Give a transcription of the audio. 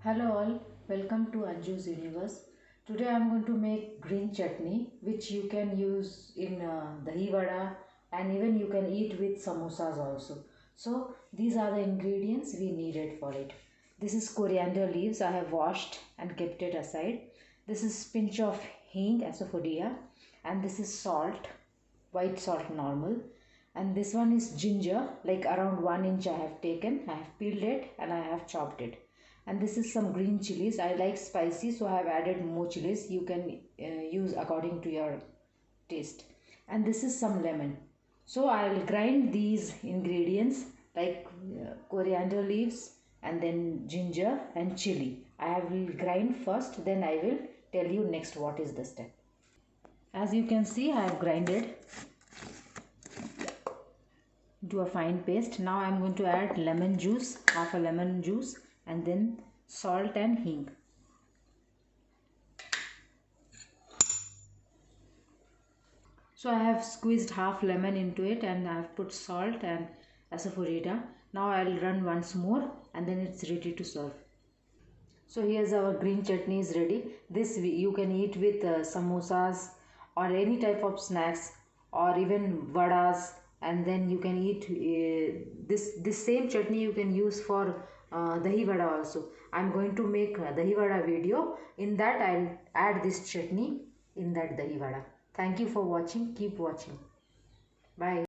Hello all, welcome to Anjus universe. Today I am going to make green chutney which you can use in dahi vada and even you can eat with samosas also. So these are the ingredients we needed for it. This is coriander leaves I have washed and kept it aside. This is pinch of hing asafoetida and this is salt, white salt normal, and this one is ginger like around 1 inch I have taken. I have peeled it and I have chopped it. And this is some green chilies. I like spicy, so I have added more chilies. You can use according to your taste. And this is some lemon. So I will grind these ingredients like coriander leaves and then ginger and chili. I will grind first, then I will tell you next what is the step. As you can see, I have grinded into a fine paste. Now I am going to add lemon juice, half a lemon juice, and then salt and hing. So I have squeezed half lemon into it and I have put salt and asafoetida. Now I will run once more and then it's ready to serve. So here's our green chutney is ready. This you can eat with samosas or any type of snacks or even vadas, and then you can eat this same chutney you can use for dahi vada also. I'm going to make dahi vada video. In that I'll add this chutney in that dahi vada. Thank you for watching. Keep watching. Bye.